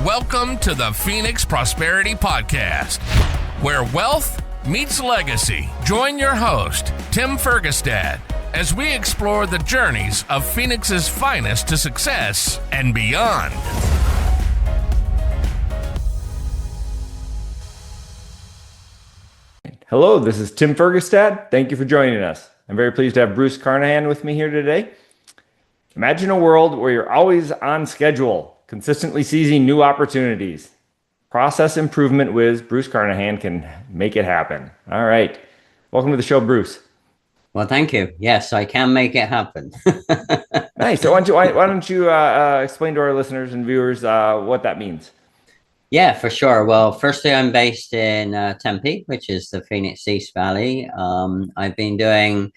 Welcome to the Phoenix Prosperity Podcast, where wealth meets legacy. Join your host, Tim Fergestad, as we explore the journeys of Phoenix's finest to success and beyond. Hello, this is Tim Fergestad. Thank you for joining us. I'm very pleased to have Brit Carnohan with me here today. Imagine a world where you're always on schedule, consistently seizing new opportunities. Process improvement whiz Brit Carnohan can make it happen. All right. Welcome to the show, Bruce. Well, thank you. Yes, I can make it happen. Nice. So why don't you explain to our listeners and viewers what that means? Yeah, for sure. Well, firstly, I'm based in Tempe, which is the Phoenix East Valley. I've been doing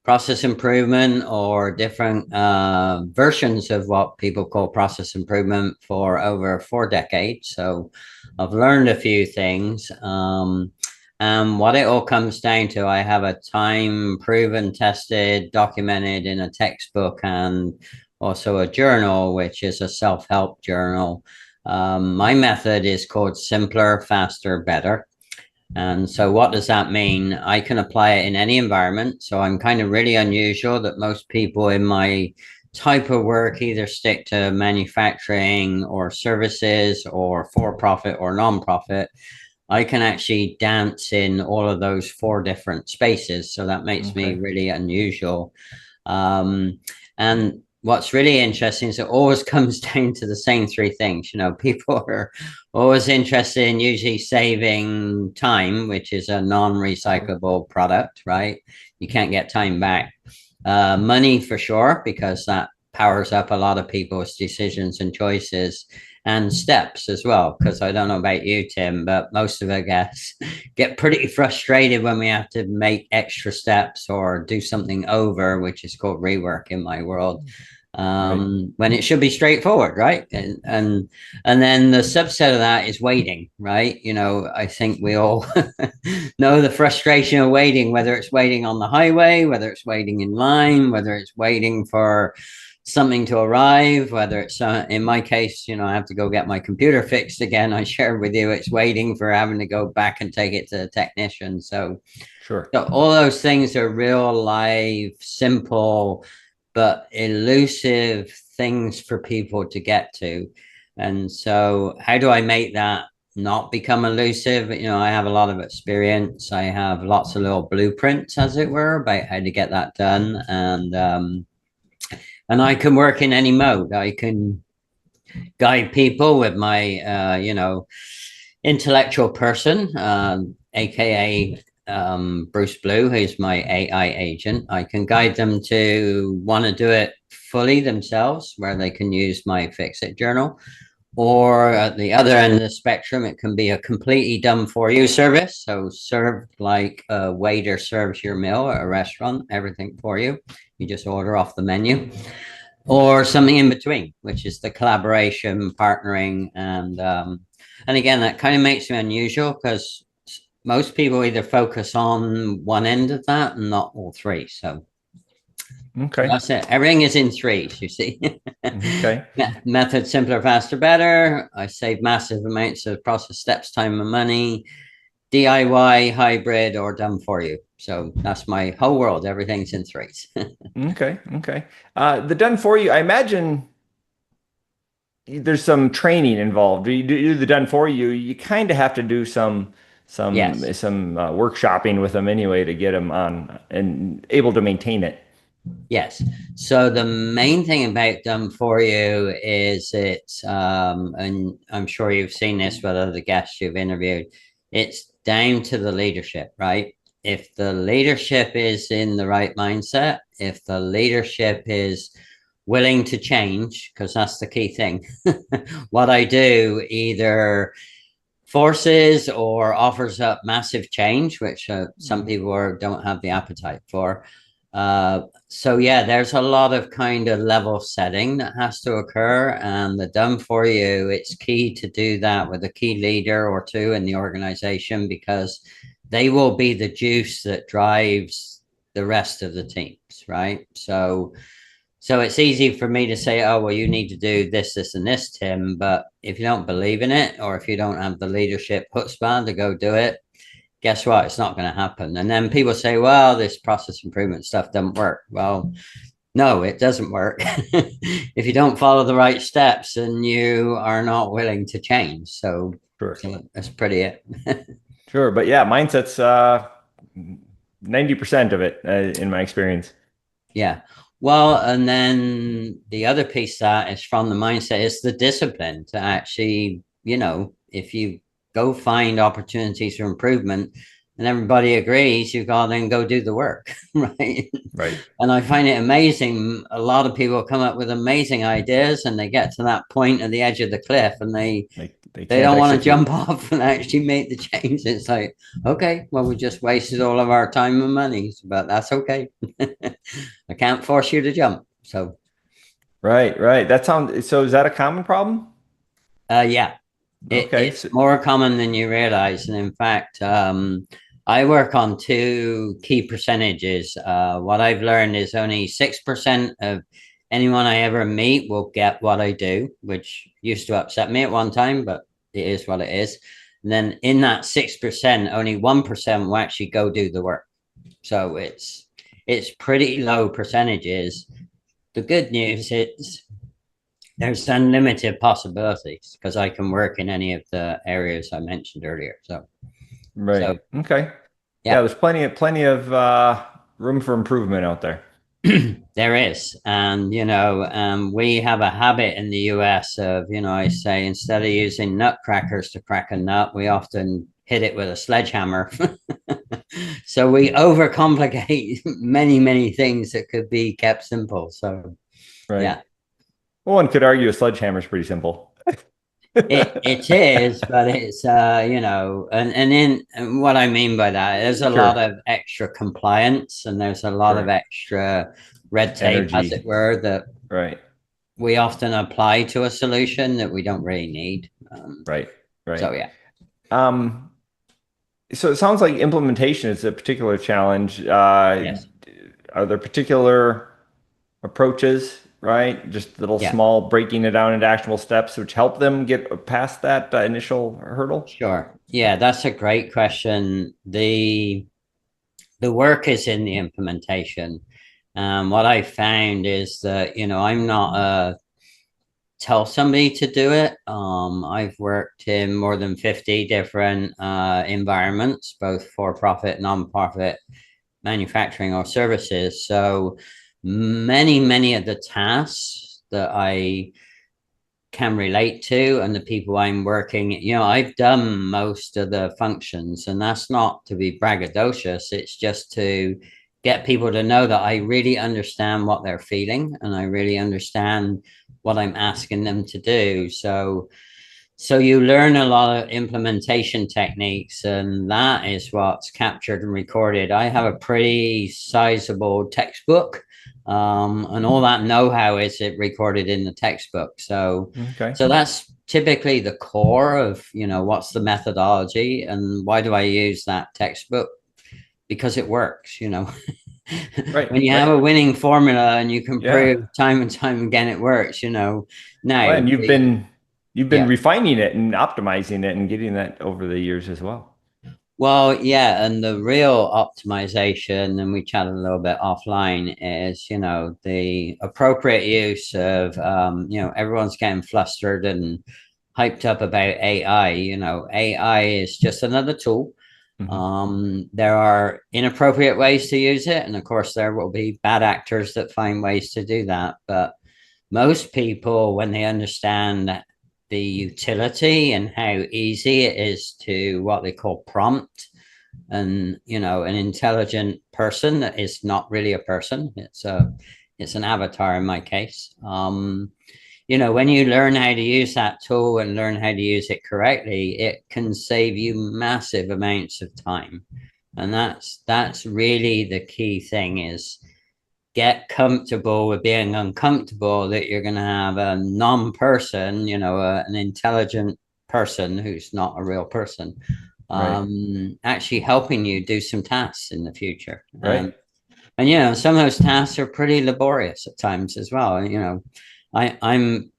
process improvement or different versions of what people call process improvement for over 4 decades. So I've learned a few things. And what it all comes down to, I have a time proven, tested, documented in a textbook and also a journal, which is a self-help journal. My method is called simpler, faster, better. And so what does that mean? I can apply it in any environment. So I'm kind of really unusual that most people in my type of work either stick to manufacturing or services or for-profit or non-profit. I can actually dance in all of those 4 different spaces. So that makes me really unusual. And what's really interesting is it always comes down to the same 3 things. You know, people are always interested in usually saving time, which is a non-recyclable product, right? You can't get time back. Money for sure, because that powers up a lot of people's decisions and choices, and steps as well, because I don't know about you, Tim, but most of us get pretty frustrated when we have to make extra steps or do something over, which is called rework in my world, when it should be straightforward, right? And then the subset of that is waiting, right? You know, I think we all know the frustration of waiting, whether it's waiting on the highway, whether it's waiting in line, whether it's waiting for something to arrive, whether it's in my case, you know, I have to go get my computer fixed again. I shared with you, it's waiting for having to go back and take it to the technician. So sure. So all those things are real life, simple, but elusive things for people to get to. And so how do I make that not become elusive? You know, I have a lot of experience. I have lots of little blueprints, as it were, about how to get that done. And I can work in any mode. I can guide people with my, intellectual person, aka Bruce Blue, who's my AI agent. I can guide them to want to do it fully themselves, where they can use my Fix-It journal. Or at the other end of the spectrum, it can be a completely done for you service. So served like a waiter serves your meal at a restaurant, everything for you. You just order off the menu. Or something in between, which is the collaboration, partnering. And again, that kind of makes me unusual, because most people either focus on one end of that and not all 3. So that's it. Everything is in 3s, you see. Method, simpler, faster, better. I save massive amounts of process steps, time and money. DIY, hybrid, or done for you. So that's my whole world. Everything's in 3s. Okay. The done for you, I imagine there's some training involved. You do the done for you. You kind of have to do some workshopping with them anyway to get them on and able to maintain it. Yes. So the main thing about done for you is it's, and I'm sure you've seen this with other guests you've interviewed, it's down to the leadership, right? If the leadership is in the right mindset, if the leadership is willing to change, because that's the key thing. What I do either forces or offers up massive change, which some people don't have the appetite for. So yeah, there's a lot of kind of level setting that has to occur, and the done for you, it's key to do that with a key leader or 2 in the organization, because they will be the juice that drives the rest of the teams, right? So So it's easy for me to say, oh, well, you need to do this, this, and this, Tim. But if you don't believe in it, or if you don't have the leadership chutzpah to go do it, guess what? It's not going to happen. And then people say, well, this process improvement stuff doesn't work. Well, no, it doesn't work. If you don't follow the right steps and you are not willing to change. So, Sure. so that's pretty it. Sure. But yeah, mindset's 90% of it in my experience. Yeah. Well, and then the other piece that is from the mindset is the discipline to actually, if you go find opportunities for improvement and everybody agrees, you got to then go do the work, right? Right. And I find it amazing. A lot of people come up with amazing ideas and they get to that point at the edge of the cliff and they don't want to jump off and actually make the change. It's like, okay, well, we just wasted all of our time and money, but that's okay. I can't force you to jump. So, right. So is that a common problem? Yeah, Okay. it's more common than you realize. And in fact, I work on two key percentages. What I've learned is only 6% of anyone I ever meet will get what I do, which used to upset me at one time, but it is what it is. And then in that 6%, only 1% will actually go do the work. So it's pretty low percentages. The good news is there's unlimited possibilities because I can work in any of the areas I mentioned earlier. So, right. Okay. Yeah, there's plenty of room for improvement out there. There is. And, we have a habit in the US of, I say, instead of using nutcrackers to crack a nut, we often hit it with a sledgehammer. So we overcomplicate many, many things that could be kept simple. So, right. Yeah. Well, one could argue a sledgehammer is pretty simple. It is, but it's and what I mean by that, there's a lot of extra compliance and there's a lot of extra red tape, as it were, that we often apply to a solution that we don't really need. Right. So yeah. So it sounds like implementation is a particular challenge. Yes. Are there particular approaches, right? Just little small breaking it down into actionable steps, which help them get past that initial hurdle? Sure. Yeah, that's a great question. The work is in the implementation. What I found is that, I'm not tell somebody to do it. I've worked in more than 50 different environments, both for-profit, non-profit, manufacturing or services. So many of the tasks that I can relate to and the people I'm working, I've done most of the functions, and that's not to be braggadocious. It's just to get people to know that I really understand what they're feeling and I really understand what I'm asking them to do. So you learn a lot of implementation techniques, and that is what's captured and recorded. I have a pretty sizable textbook, and all that know-how is recorded in the textbook. So that's typically the core of, what's the methodology and why do I use that textbook? Because it works, when you have a winning formula and you can prove time and time again it works, now. And you've been refining it and optimizing it and getting that over the years as well. Well, yeah, and the real optimization, and we chatted a little bit offline, is the appropriate use of everyone's getting flustered and hyped up about AI. AI is just another tool. There are inappropriate ways to use it, and of course there will be bad actors that find ways to do that, but most people, when they understand the utility and how easy it is to what they call prompt, and an intelligent person that is not really a person, it's an avatar in my case. When you learn how to use that tool and learn how to use it correctly, it can save you massive amounts of time. And that's really the key thing, is get comfortable with being uncomfortable, that you're going to have a non-person, an intelligent person who's not a real person, actually helping you do some tasks in the future. And some of those tasks are pretty laborious at times as well. And I'm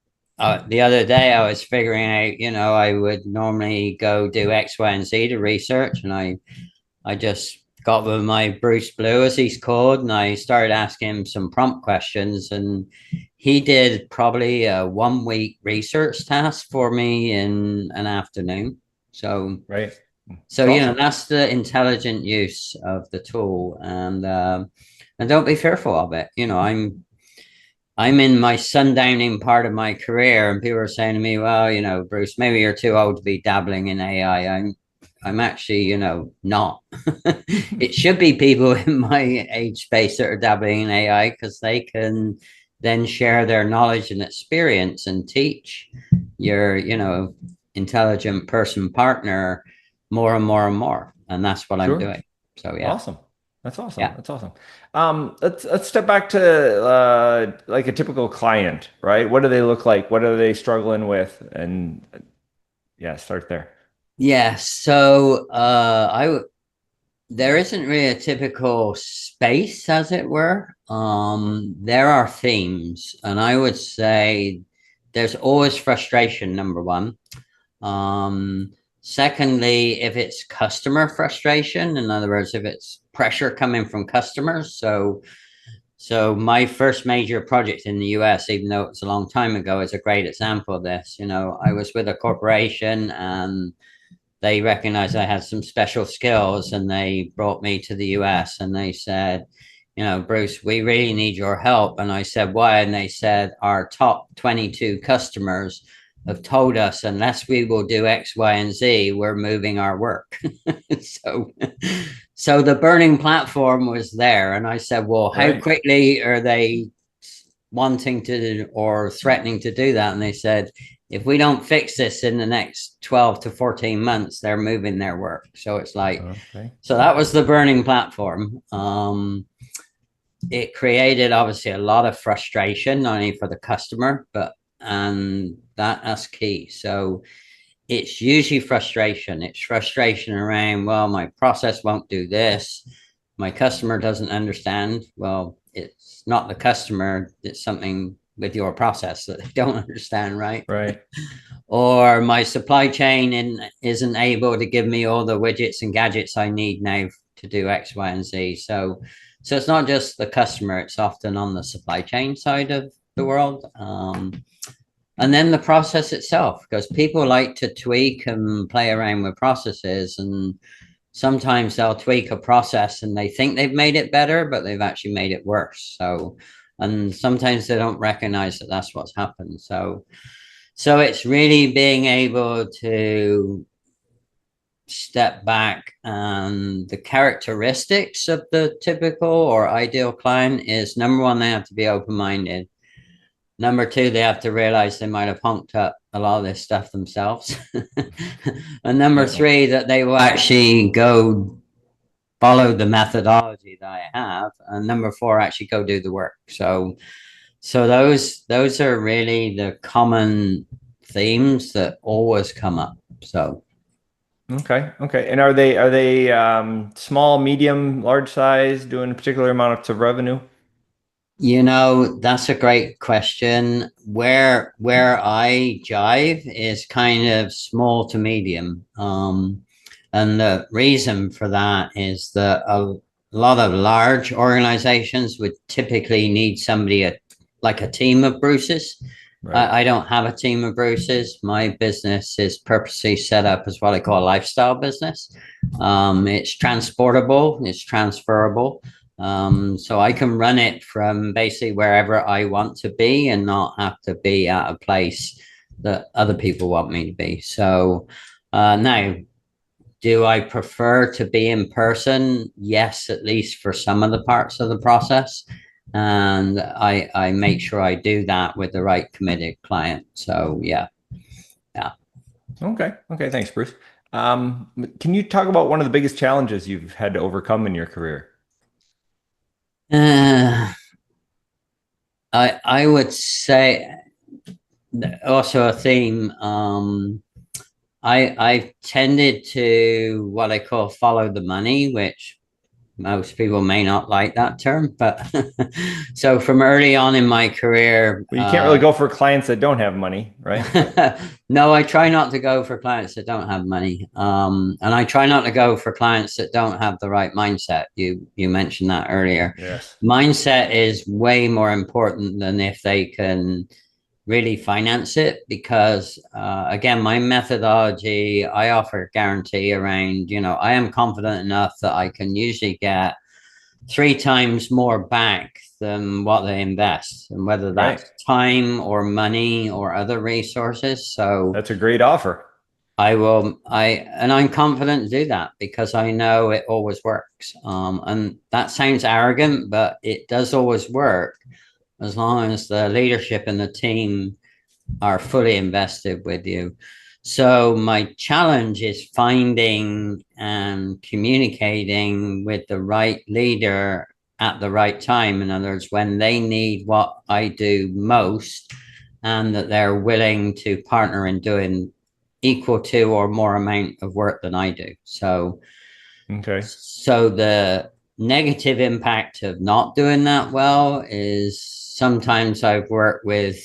the other day I was figuring out, I would normally go do X, Y, and Z to research, and I just got with my Bruce Blue, as he's called, and I started asking him some prompt questions, and he did probably a 1 week research task for me in an afternoon. So Right. so Awesome. that's the intelligent use of the tool, and don't be fearful of it. I'm in my sundowning part of my career, and people are saying to me, "Well, Bruce, maybe you're too old to be dabbling in AI." I'm actually, not. It should be people in my age space that are dabbling in AI, because they can then share their knowledge and experience and teach your, intelligent person partner more and more and more. And that's what I'm Sure. doing. So yeah. Awesome. That's awesome. Yeah. That's awesome. Let's step back to like a typical client, right? What do they look like? What are they struggling with? And yeah, start there. Yeah. So there isn't really a typical space, as it were. There are themes, and I would say there's always frustration, number one. Secondly, if it's customer frustration, in other words, if it's pressure coming from customers. So my first major project in the US, even though it's a long time ago, is a great example of this. I was with a corporation, and they recognized I had some special skills, and they brought me to the US, and they said, Bruce, we really need your help. And I said, why? And they said, our top 22 customers have told us, unless we will do X, Y, and Z, we're moving our work. so so the burning platform was there. And I said, well, how Right. quickly are they wanting to or threatening to do that? And they said, if we don't fix this in the next 12 to 14 months, they're moving their work. So it's like, Okay. so that was the burning platform. It created obviously a lot of frustration, not only for the customer, and that's key. So it's usually frustration. It's frustration around, well, my process won't do this. My customer doesn't understand. Well, it's not the customer, it's something with your process that they don't understand, right? Right. Or my supply chain isn't able to give me all the widgets and gadgets I need now to do X, Y, and Z. So it's not just the customer, it's often on the supply chain side of the world. And then the process itself, because people like to tweak and play around with processes, and sometimes they'll tweak a process and they think they've made it better, but they've actually made it worse. And sometimes they don't recognize that that's what's happened. So it's really being able to step back, and the characteristics of the typical or ideal client is, number one, they have to be open-minded. Number two, they have to realize they might have honked up a lot of this stuff themselves. And number three, that they will actually go follow the methodology that I have. And number four, actually go do the work. So those are really the common themes that always come up. So Okay. Okay. And are they small, medium, large size, doing a particular amount of revenue? that's a great question. Where I jive is kind of small to medium. And the reason for that is that a lot of large organizations would typically need somebody like a team of Bruces. Right. I don't have a team of Bruces. My business is purposely set up as what I call a lifestyle business. It's transportable, it's transferable. So I can run it from basically wherever I want to be and not have to be at a place that other people want me to be. So now, do I prefer to be in person? Yes, at least for some of the parts of the process. And I make sure I do that with the right committed client. So yeah. Okay. Okay. Thanks, Bruce. Can you talk about one of the biggest challenges you've had to overcome in your career? Uh, I would say also a theme. I've tended to what I call follow the money, which Most people may not like that term, but so from early on in my career, Well, you can't really go for clients that don't have money, right? no, I try not to go for clients that don't have money. And I try not to go for clients that don't have the right mindset. You mentioned that earlier. Yes. Mindset is way more important than if they can really finance it, because again, my methodology, I offer guarantee around, I am confident enough that I can usually get 3 times more back than what they invest, and whether Right. that's time or money or other resources. So That's a great offer. I'm confident to do that because I know it always works. And that sounds arrogant, but it does always work as long as the leadership and the team are fully invested with you. So my challenge is finding and communicating with the right leader at the right time. In other words, when they need what I do most, and that they're willing to partner in doing equal to or more amount of work than I do. Okay. So the negative impact of not doing that well is sometimes I've worked with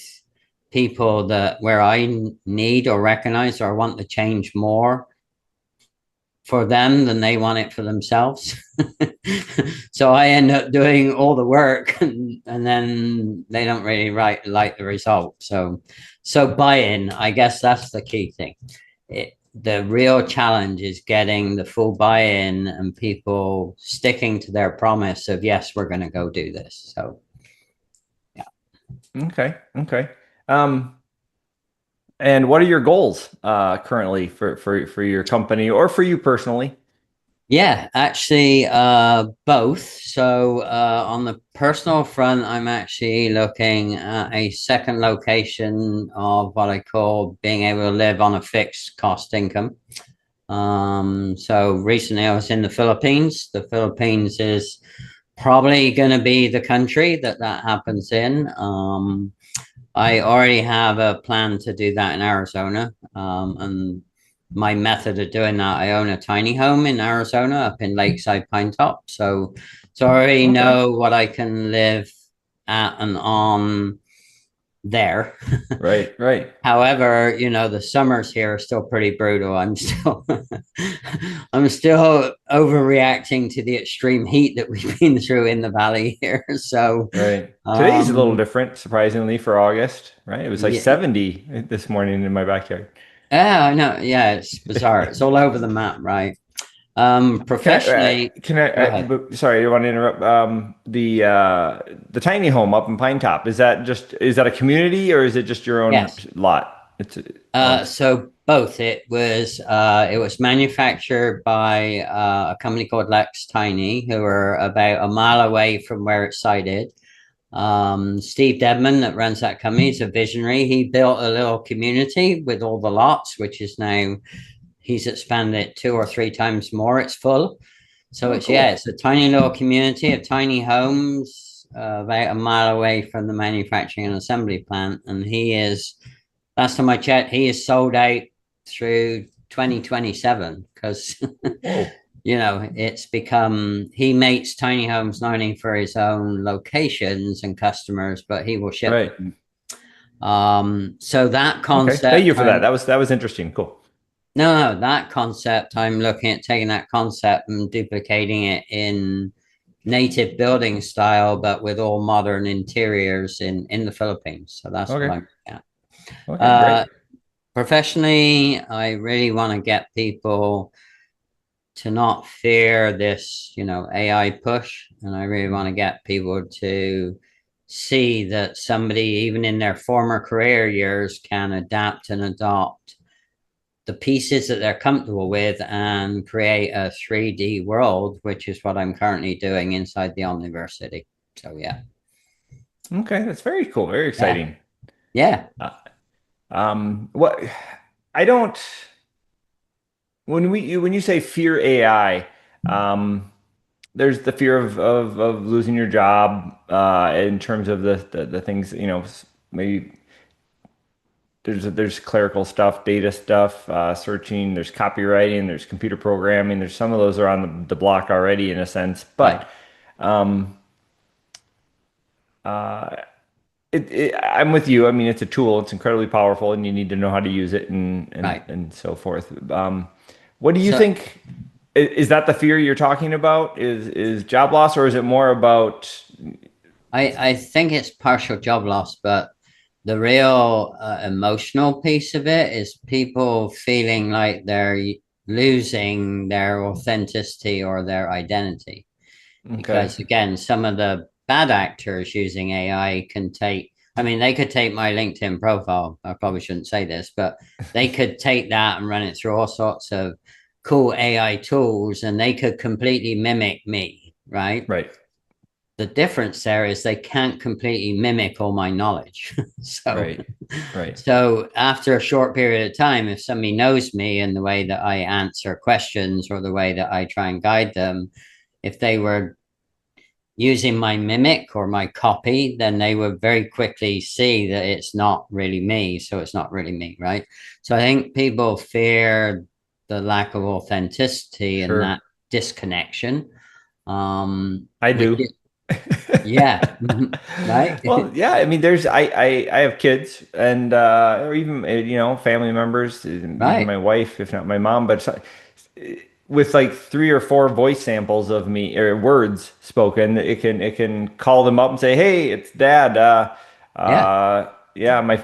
people that where I need or recognize or want to change more for them than they want it for themselves. So I end up doing all the work and then they don't really like the result. So buy-in, I guess that's the key thing. The real challenge is getting the full buy-in and people sticking to their promise of, yes, we're going to go do this. So yeah. Okay. And what are your goals currently for your company or for you personally? Yeah, actually, both. So, on the personal front, I'm actually looking at a second location of what I call being able to live on a fixed cost income. So recently I was in the Philippines. The Philippines is probably going to be the country that happens in. I already have a plan to do that in Arizona. And my method of doing that, I own a tiny home in Arizona up in Lakeside Pine Top. So I already know what I can live at and on there. Right. However, the summers here are still pretty brutal. I'm still I'm still overreacting to the extreme heat that we've been through in the valley here. So Right. Today's a little different, surprisingly, for August, right? It was like yeah, 70 this morning in my backyard. yeah, I know. Yeah, it's bizarre. It's all over the map, right? Professionally, go ahead. Sorry, I want to interrupt. The tiny home up in Pine Top, is that a community or is it just your own Yes. lot? So both. It was manufactured by a company called Lex Tiny, who are about a mile away from where it's sited. Steve Dedman, that runs that company, is a visionary. He built a little community with all the lots, which is now he's expanded it 2 or 3 times more. It's full. So Cool. it's a tiny little community of tiny homes about a mile away from the manufacturing and assembly plant. And last time I checked, he is sold out through 2027 because it's become, he makes tiny homes not only for his own locations and customers, but he will ship Right. them. So that concept. Okay. Thank you for that. That was interesting. Cool. No, that concept, I'm looking at taking that concept and duplicating it in native building style, but with all modern interiors in the Philippines. So that's what I'm looking at. Okay, great. Professionally, I really want to get people to not fear this, AI push. And I really want to get people to see that somebody, even in their former career years, can adapt and adopt the pieces that they're comfortable with and create a 3D world, which is what I'm currently doing inside the University. So, yeah. Okay, that's very cool. Very exciting. Yeah. What I don't when you say fear AI, there's the fear of losing your job in terms of the things maybe there's clerical stuff, data stuff, searching, there's copywriting, there's computer programming. There's some of those are on the block already in a sense, but um, uh, I'm with you. I mean, it's a tool. It's incredibly powerful, and you need to know how to use it and so forth. What do you So think? Is that the fear you're talking about? Is job loss, or is it more about? I think it's partial job loss, but the real emotional piece of it is people feeling like they're losing their authenticity or their identity. Okay. Because again, some of the bad actors using AI can take, I mean, they could take my LinkedIn profile. I probably shouldn't say this, but they could take that and run it through all sorts of cool AI tools and they could completely mimic me, right? Right. The difference there is they can't completely mimic all my knowledge. so Right. Right. so after a short period of time, if somebody knows me and the way that I answer questions or the way that I try and guide them, if they were using my mimic or my copy, then they would very quickly see that it's not really me. So it's not really me, right? So I think people fear the lack of authenticity and that Sure. disconnection. I Which do. is, yeah, right, Well, yeah, I mean, I have kids and or even family members, even right, my wife, if not my mom, but with like 3 or 4 voice samples of me or words spoken, it can call them up and say, "Hey, it's Dad. yeah, Yeah, my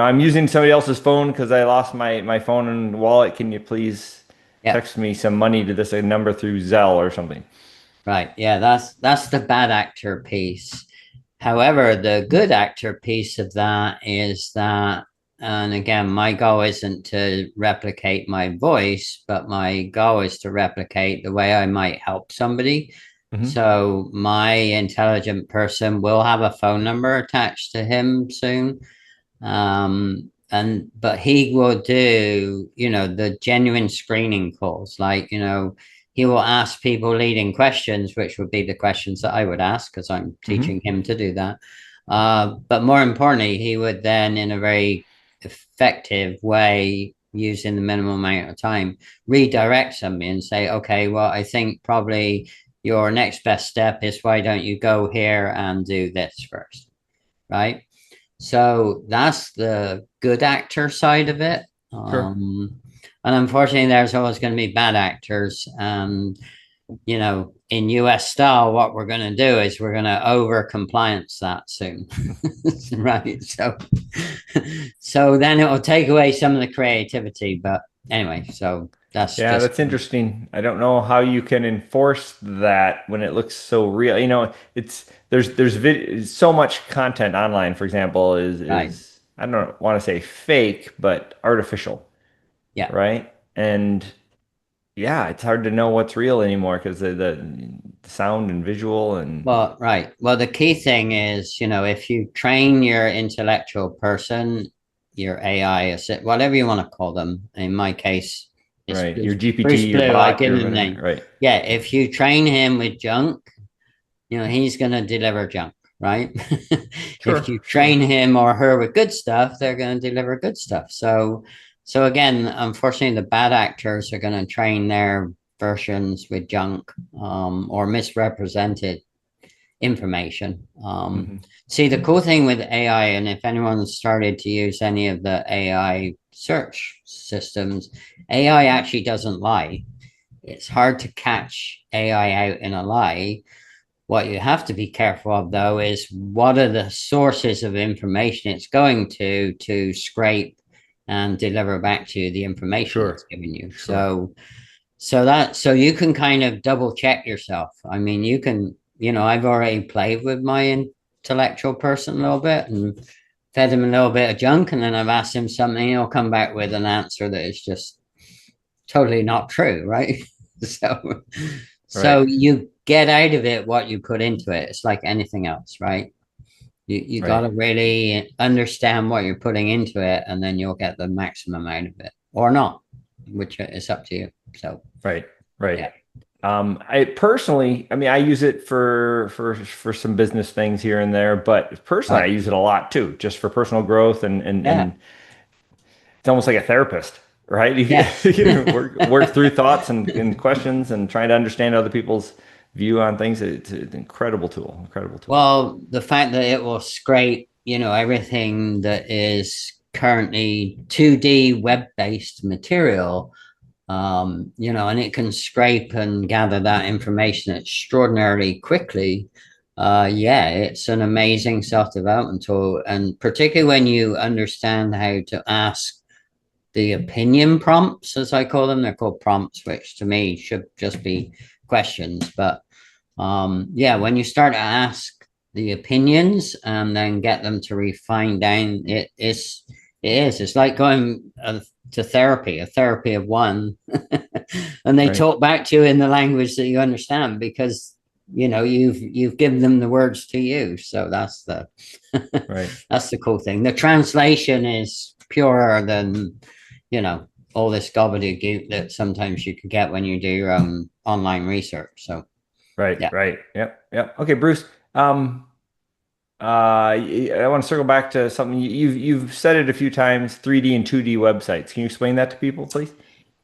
I'm using somebody else's phone because I lost my phone and wallet. Can you please yeah. text me some money to this number through Zelle or something?" Right. Yeah, that's the bad actor piece. However, the good actor piece of that is that, and again, my goal isn't to replicate my voice, but my goal is to replicate the way I might help somebody. Hmm. So my intelligent person will have a phone number attached to him soon. And but he will do, the genuine screening calls, like, he will ask people leading questions, which would be the questions that I would ask because I'm Hmm. teaching him to do that. But more importantly, he would then, in a very effective way, using the minimum amount of time, redirect somebody and say, okay, well, I think probably your next best step is why don't you go here and do this first, right? So that's the good actor side of it. Sure. And unfortunately, there's always going to be bad actors. In US style, what we're going to do is we're going to over compliance that soon. Right. So then it will take away some of the creativity. But anyway, so that's Yeah, just that's interesting. I don't know how you can enforce that when it looks so real. It's so much content online, for example, right. is I don't want to say fake, but artificial, Yeah. right? And yeah, it's hard to know what's real anymore because the sound and visual and Well, right. Well, the key thing is, if you train your intellectual person, your AI, whatever you want to call them. In my case, it's right, your Bruce GPT, your Blue. I bot, give your him a whatever, name. right? Yeah, if you train him with junk, he's going to deliver junk, right? If Sure, you train sure. him or her with good stuff, they're going to deliver good stuff. So again, unfortunately, the bad actors are going to train their versions with junk, or misrepresented information. Hmm. See, the cool thing with AI, and if anyone's started to use any of the AI search systems, AI actually doesn't lie. It's hard to catch AI out in a lie. What you have to be careful of, though, is what are the sources of information it's going to scrape and deliver back to you the information it's Sure, giving you. sure. So you can kind of double check yourself. I mean, you can, I've already played with my intellectual person a little bit and fed him a little bit of junk, and then I've asked him something, he'll come back with an answer that is just totally not true, right? so Right, so you get out of it what you put into it. It's like anything else, right? You got right, to really understand what you're putting into it, and then you'll get the maximum out of it, or not, which is up to you. So right, right. yeah. I personally, I mean, I use it for some business things here and there, but personally, I Right. use it a lot too, just for personal growth Yeah. and it's almost like a therapist, right? Yes. You can work through thoughts and questions and trying to understand other people's view on things. It's an incredible tool, incredible tool. Well, the fact that it will scrape, everything that is currently 2D web-based material, and it can scrape and gather that information extraordinarily quickly. Yeah, it's an amazing self-development tool, and particularly when you understand how to ask the opinion prompts, as I call them. They're called prompts, which to me should just be questions. But yeah, when you start to ask the opinions and then get them to refine down, it's like going to therapy, a therapy of one, and they Right. talk back to you in the language that you understand because you've given them the words to use. So that's the Right. that's the cool thing. The translation is purer than you know all this gobbledygook that sometimes you can get when you do your own online research. So Right. yeah. Right. Yep. Yep. Okay, Bruce. I want to circle back to something you've said it a few times, 3D and 2D websites. Can you explain that to people, please?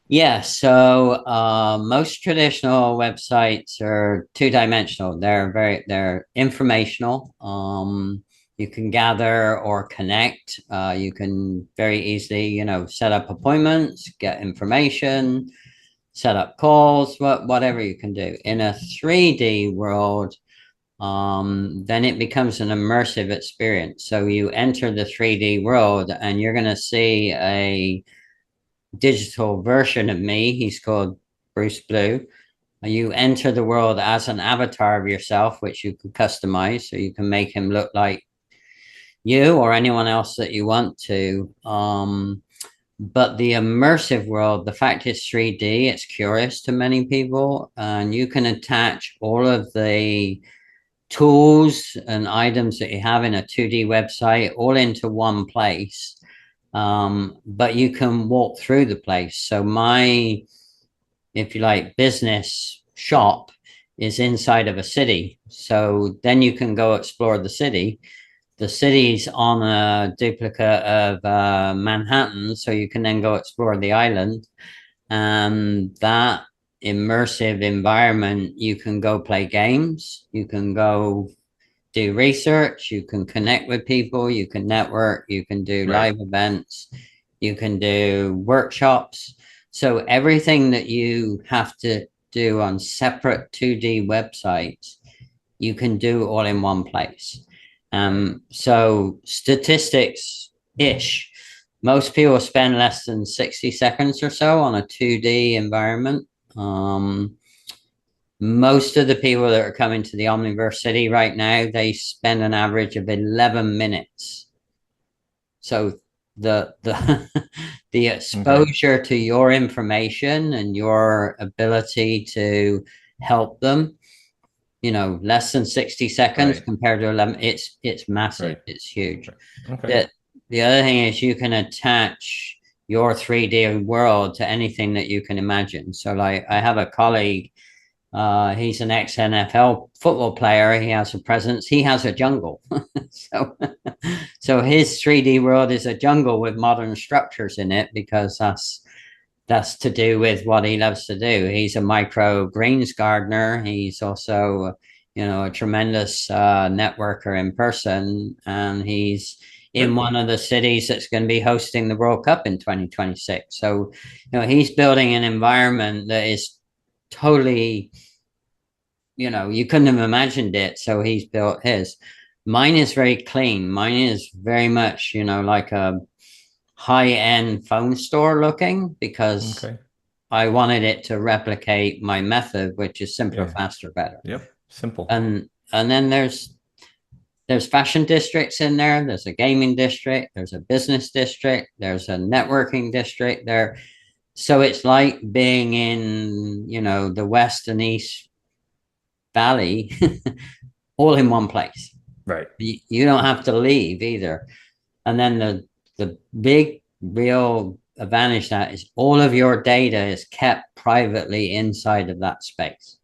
Yeah, so most traditional websites are two-dimensional. They're informational. You can gather or connect. You can very easily, set up appointments, get information, set up calls, whatever you can do. In a 3D world, then it becomes an immersive experience. So you enter the 3D world and you're going to see a digital version of me. He's called Bruce Blue. You enter the world as an avatar of yourself, which you can customize. So you can make him look like you or anyone else that you want to. But the immersive world, the fact it's 3D, it's curious to many people, and you can attach all of the tools and items that you have in a 2D website all into one place. But you can walk through the place. So my, if you like, business shop is inside of a city. So then you can go explore the city. The city's on a duplicate of Manhattan, so you can then go explore the island. And that immersive environment, you can go play games, you can go do research, you can connect with people, you can network, you can do Right. live events, you can do workshops. So everything that you have to do on separate 2D websites, you can do all in one place. Right. So statistics ish. Most people spend less than 60 seconds or so on a 2D environment. Most of the people that are coming to the Omniverse City right now, they spend an average of 11 minutes. So the the Okay. exposure to your information and your ability to help them, less than 60 seconds Right. compared to 11, it's massive, Right. it's huge. Right. Okay. The other thing is you can attach your 3D world to anything that you can imagine. So like I have a colleague, he's an ex-NFL football player. He has a presence. He has a jungle. so, so his 3D world is a jungle with modern structures in it because that's to do with what he loves to do. He's a micro greens gardener. He's also, a tremendous networker in person, and he's in Good. one of the cities that's going to be hosting the World Cup in 2026. So, he's building an environment that is totally, you couldn't have imagined it. So he's built his. Mine is very clean. Mine is very much, like a high-end phone store looking because Okay. I wanted it to replicate my method, which is simpler, Yeah. faster, better. Yep. Simple. And then there's fashion districts in there. There's a gaming district. There's a business district. There's a networking district there. So it's like being in, the West and East Valley all in one place. Right. You don't have to leave either. And then the big real advantage of that is all of your data is kept privately inside of that space.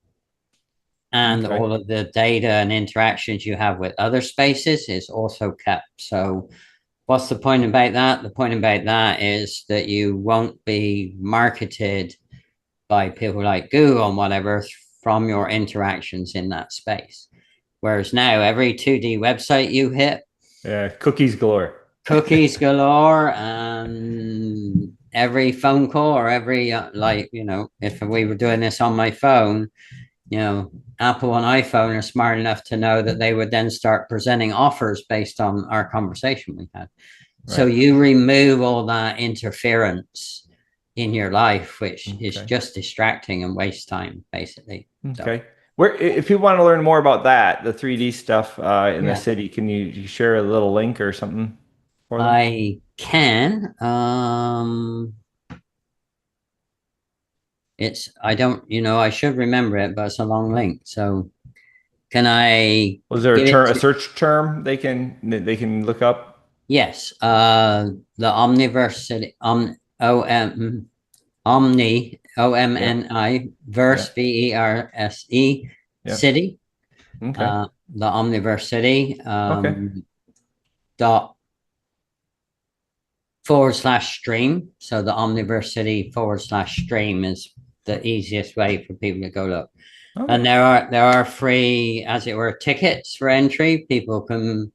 And all of the data and interactions you have with other spaces is also kept. So what's the point about that? The point about that is that you won't be marketed by people like Google and whatever from your interactions in that space. Whereas now every 2D website you hit, cookies galore. Cookies galore, and every phone call or every, if we were doing this on my phone, Apple and iPhone are smart enough to know that they would then start presenting offers based on our conversation we had. Right. So you remove all that interference in your life, which is just distracting and waste time, basically. Okay. Where, if you want to learn more about that, the 3D stuff in the city, can you share a little link or something for them? I can. I should remember it, but it's a long link. So can I? Was there a search term they can look up? Yes. The Omniverse City, Omni, OMNI, verse, VERSE, city. Okay. The Omniverse City, /stream. So the Omniverse City /stream is the easiest way for people to go look. Okay. And there are free, as it were, tickets for entry. People can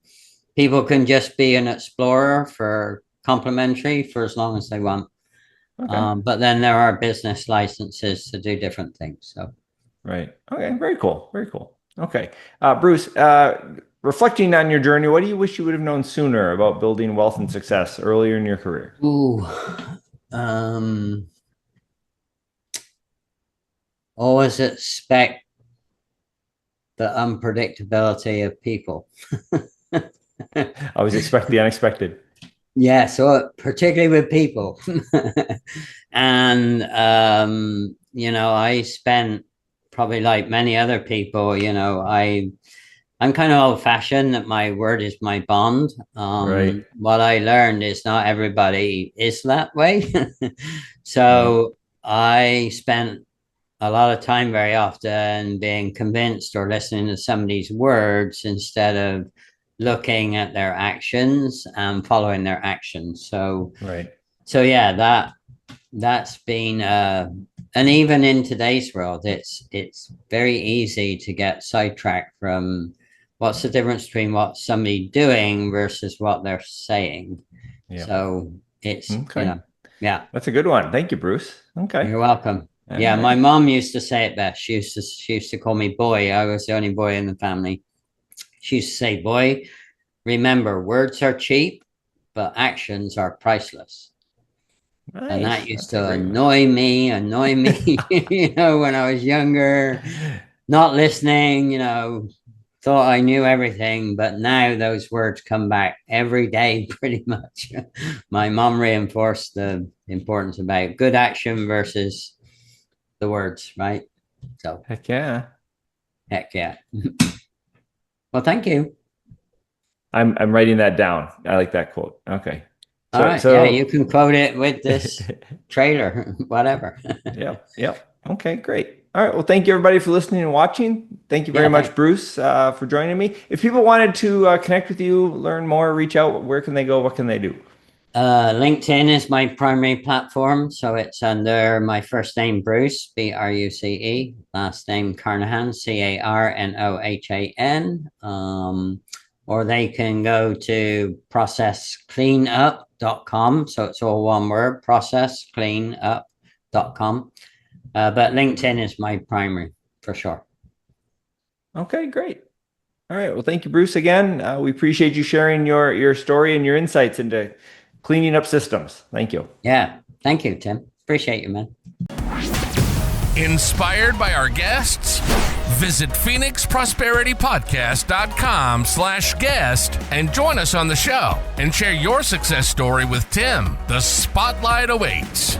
just be an explorer for complimentary for as long as they want. Okay. But then there are business licenses to do different things. So, right. Okay. Very cool. Very cool. Okay. Bruce, reflecting on your journey, what do you wish you would have known sooner about building wealth and success earlier in your career? Always expect the unpredictability of people. Always expect the unexpected. Yeah, so particularly with people. And, I spent probably like many other people, I'm kind of old-fashioned that my word is my bond. Right. What I learned is not everybody is that way. So I spent a lot of time very often being convinced or listening to somebody's words instead of looking at their actions and following their actions. So, So yeah, that's been, and even in today's world, it's very easy to get sidetracked from what's the difference between what somebody doing versus what they're saying. Yeah. So it's, That's a good one. Thank you, Bruce. Okay. You're welcome. Yeah. My mom used to say it best. She used to call me boy. I was the only boy in the family. She used to say, boy, remember, words are cheap, but actions are priceless. Nice. And that used to annoy me, when I was younger, not listening, thought I knew everything, but now those words come back every day, pretty much. My mom reinforced the importance about good action versus the words, right? So heck yeah. Well, thank you. I'm writing that down. I like that quote. Okay. All right. So you can quote it with this trailer, whatever. Yeah. Okay, great. All right. Well, thank you everybody for listening and watching. Thank you very much, Bruce, for joining me. If people wanted to connect with you, learn more, reach out, where can they go? What can they do? LinkedIn is my primary platform. So it's under my first name, Bruce, BRUCE, last name Carnohan, CARNOHAN. Or they can go to processcleanup.com. So it's all one word, processcleanup.com. But LinkedIn is my primary for sure. Okay, great. All right. Well, thank you, Bruce, again. We appreciate you sharing your story and your insights into cleaning up systems. Thank you. Yeah. Thank you, Tim. Appreciate you, man. Inspired by our guests? Visit phoenixprosperitypodcast.com/guest and join us on the show and share your success story with Tim. The spotlight awaits.